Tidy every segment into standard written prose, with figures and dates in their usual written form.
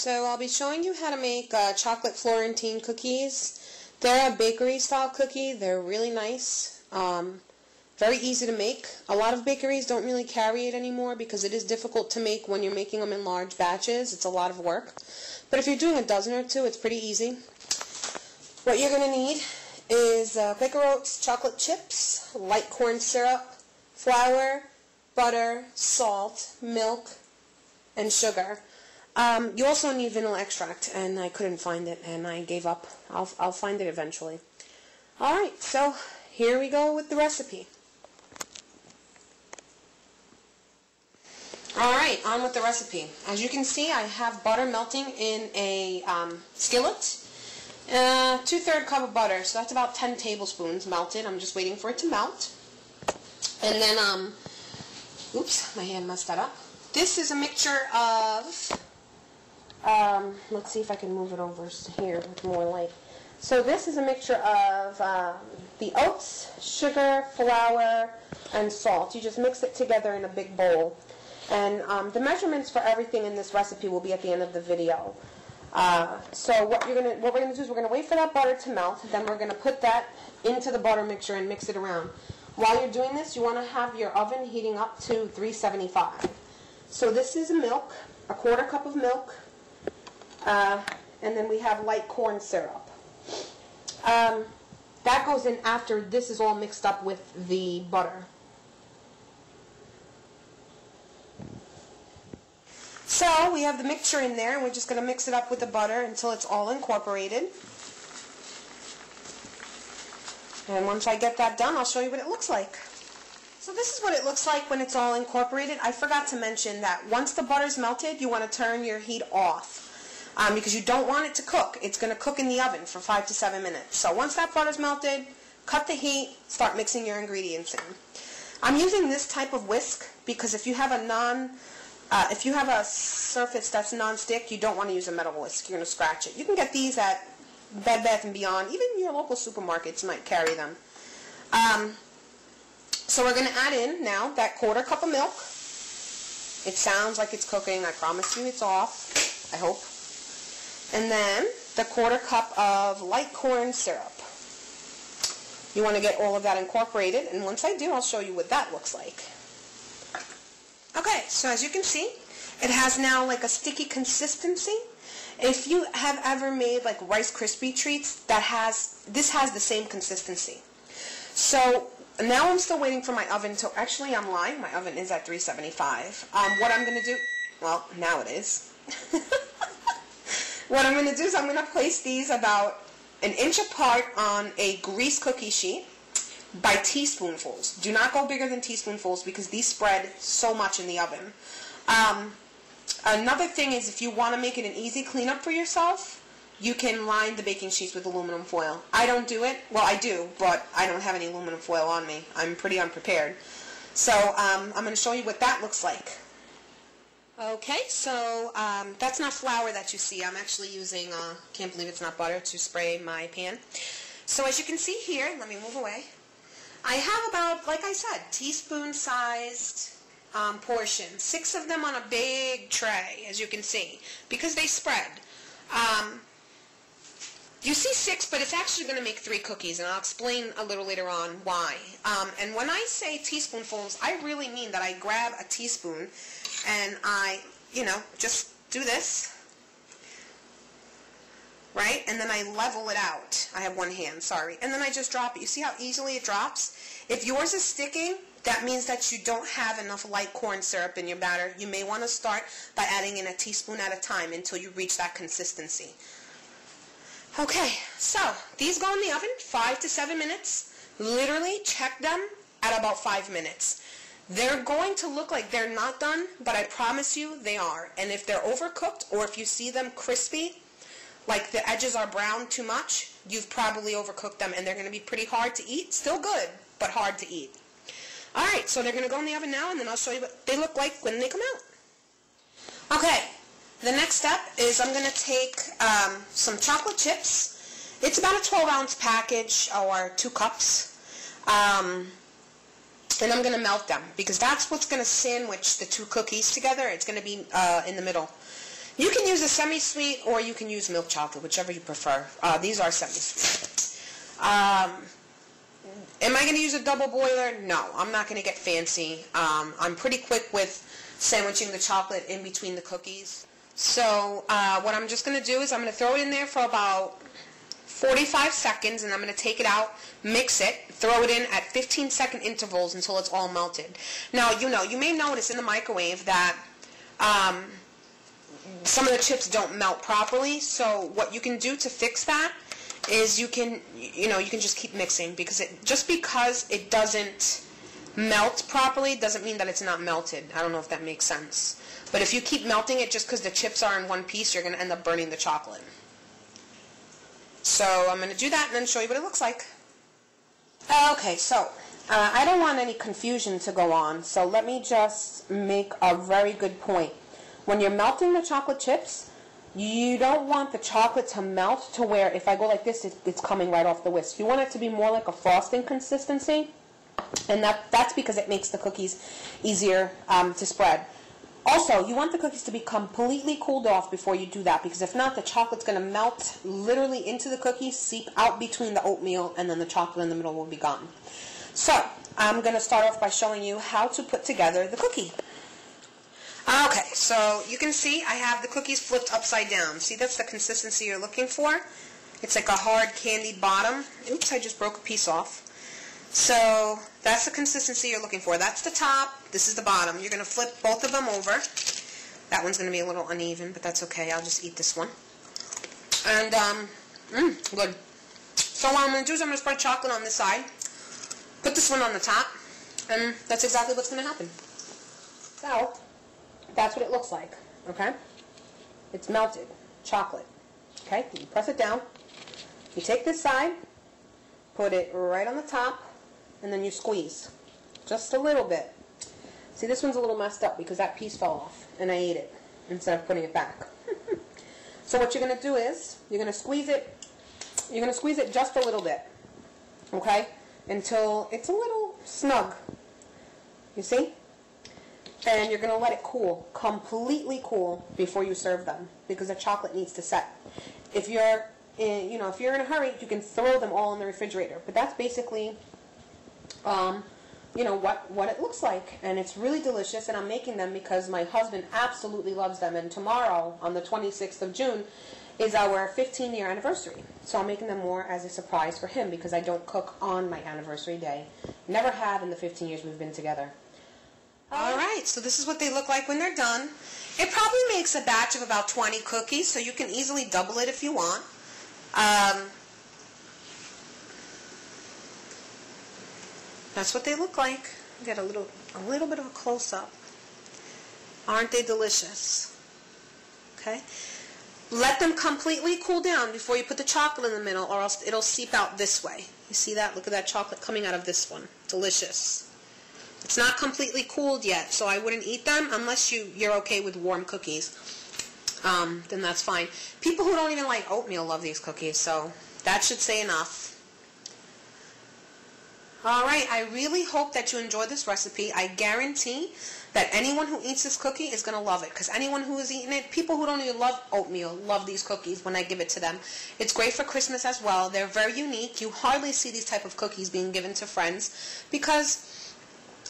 So I'll be showing you how to make chocolate Florentine cookies. They're a bakery style cookie. They're really nice. Very easy to make. A lot of bakeries don't really carry it anymore because it is difficult to make when you're making them in large batches. It's a lot of work. But if you're doing a dozen or two, it's pretty easy. What you're going to need is Quaker Oats chocolate chips, light corn syrup, flour, butter, salt, milk, and sugar. You also need vanilla extract, and I couldn't find it, and I gave up. I'll find it eventually. Alright, so here we go with the recipe. Alright, on with the recipe. As you can see, I have butter melting in a skillet. 2/3 cup of butter, so that's about 10 tablespoons melted. I'm just waiting for it to melt. And then, oops, my hand messed that up. This is a mixture of, let's see if I can move it over here with more light. So this is a mixture of the oats, sugar, flour, and salt. You just mix it together in a big bowl. And the measurements for everything in this recipe will be at the end of the video. So what we're gonna do is we're gonna wait for that butter to melt. Then we're gonna put that into the butter mixture and mix it around. While you're doing this, you want to have your oven heating up to 375. So this is milk, a 1/4 cup of milk, and then we have light corn syrup. That goes in after this is all mixed up with the butter. So we have the mixture in there, and we're just going to mix it up with the butter until it's all incorporated. And once I get that done, I'll show you what it looks like. So this is what it looks like when it's all incorporated. I forgot to mention that once the butter's melted, you want to turn your heat off because you don't want it to cook. It's going to cook in the oven for 5 to 7 minutes. So once that butter's melted, cut the heat, start mixing your ingredients in. I'm using this type of whisk because if you have a surface that's non-stick, you don't want to use a metal whisk. You're going to scratch it. You can get these at Bed Bath & Beyond. Even your local supermarkets might carry them. So we're going to add in now that 1/4 cup of milk. It sounds like it's cooking. I promise you it's off. I hope. And then the 1/4 cup of light corn syrup. You want to get all of that incorporated, and once I do, I'll show you what that looks like. Okay, so as you can see, it has now like a sticky consistency. If you have ever made like Rice Krispie treats, this has the same consistency. So now I'm still waiting for my oven to, actually I'm lying, my oven is at 375. What I'm going to do, well, now it is. What I'm going to do is I'm going to place these about 1 inch apart on a grease cookie sheet by teaspoonfuls. Do not go bigger than teaspoonfuls because these spread so much in the oven. Another thing is if you want to make it an easy cleanup for yourself, you can line the baking sheets with aluminum foil. I don't do it. Well, I do, but I don't have any aluminum foil on me. I'm pretty unprepared. So I'm going to show you what that looks like. Okay, so that's not flour that you see. I'm actually using, can't believe it's not butter, to spray my pan. So as you can see here, let me move away. I have about, like I said, teaspoon-sized portions. 6 of them on a big tray, as you can see, because they spread. You see 6, but it's actually going to make 3 cookies, and I'll explain a little later on why. And when I say teaspoonfuls, I really mean that I grab a teaspoon and I, just do this. Right? And then I level it out. I have one hand, sorry. And then I just drop it. You see how easily it drops? If yours is sticking, that means that you don't have enough light corn syrup in your batter. You may want to start by adding in a teaspoon at a time until you reach that consistency. Okay, so these go in the oven 5 to 7 minutes. Literally check them at about 5 minutes. They're going to look like they're not done, but I promise you they are. And if they're overcooked or if you see them crispy, like the edges are brown too much, you've probably overcooked them and they're going to be pretty hard to eat. Still good, but hard to eat. Alright, so they're going to go in the oven now and then I'll show you what they look like when they come out. Okay, the next step is I'm going to take some chocolate chips. It's about a 12-ounce package or 2 cups. And I'm going to melt them because that's what's going to sandwich the 2 cookies together. It's going to be in the middle. You can use a semi-sweet or you can use milk chocolate, whichever you prefer. These are semi-sweet. Am I going to use a double boiler? No, I'm not going to get fancy. I'm pretty quick with sandwiching the chocolate in between the cookies. So what I'm just going to do is I'm going to throw it in there for about 45 seconds, and I'm going to take it out, mix it, throw it in at 15-second intervals until it's all melted. Now, you may notice in the microwave that some of the chips don't melt properly. So what you can do to fix that is you can just keep mixing, because just because it doesn't melt properly doesn't mean that it's not melted. I don't know if that makes sense. But if you keep melting it just because the chips are in one piece, you're going to end up burning the chocolate. So I'm going to do that and then show you what it looks like. Okay, so I don't want any confusion to go on, so let me just make a very good point. When you're melting the chocolate chips, you don't want the chocolate to melt to where if I go like this, it's coming right off the whisk. You want it to be more like a frosting consistency, and that's because it makes the cookies easier to spread. Also, you want the cookies to be completely cooled off before you do that, because if not, the chocolate's going to melt literally into the cookies, seep out between the oatmeal, and then the chocolate in the middle will be gone. So, I'm going to start off by showing you how to put together the cookie. Okay, so you can see I have the cookies flipped upside down. See, that's the consistency you're looking for. It's like a hard candied bottom. Oops, I just broke a piece off. So that's the consistency you're looking for. That's the top. This is the bottom. You're going to flip both of them over. That one's going to be a little uneven, but that's okay. I'll just eat this one. And, good. So what I'm going to do is I'm going to spread chocolate on this side, put this one on the top, and that's exactly what's going to happen. So that's what it looks like, okay? It's melted chocolate, okay? You press it down. You take this side, put it right on the top, and then you squeeze just a little bit. See, this one's a little messed up because that piece fell off, and I ate it instead of putting it back. So what you're going to do is you're going to squeeze it. You're going to squeeze it just a little bit, okay, until it's a little snug. You see? And you're going to let it cool, completely cool, before you serve them, because the chocolate needs to set. If you're in a hurry, you can throw them all in the refrigerator. But that's basically, what it looks like, and it's really delicious. And I'm making them because my husband absolutely loves them. And tomorrow, on the 26th of June, is our 15-year anniversary. So I'm making them more as a surprise for him because I don't cook on my anniversary day. Never have in the 15 years we've been together. Alright, so this is what they look like when they're done. It probably makes a batch of about 20 cookies, so you can easily double it if you want. That's what they look like. Get a little bit of a close-up. Aren't they delicious? Okay. Let them completely cool down before you put the chocolate in the middle, or else it'll seep out this way. You see that? Look at that chocolate coming out of this one. Delicious. It's not completely cooled yet, so I wouldn't eat them unless you're okay with warm cookies. Then that's fine. People who don't even like oatmeal love these cookies, so that should say enough. Alright, I really hope that you enjoy this recipe. I guarantee that anyone who eats this cookie is going to love it, because anyone who has eaten it, people who don't even love oatmeal, love these cookies when I give it to them. It's great for Christmas as well. They're very unique. You hardly see these type of cookies being given to friends because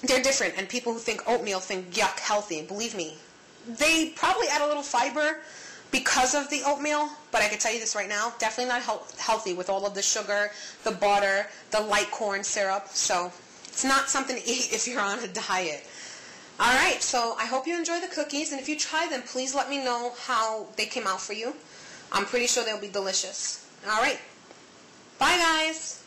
they're different, and people who think oatmeal think, yuck, healthy. Believe me, they probably add a little fiber because of the oatmeal, but I can tell you this right now, definitely not healthy with all of the sugar, the butter, the light corn syrup. So it's not something to eat if you're on a diet. Alright, so I hope you enjoy the cookies, and if you try them, please let me know how they came out for you. I'm pretty sure they'll be delicious. Alright, bye guys!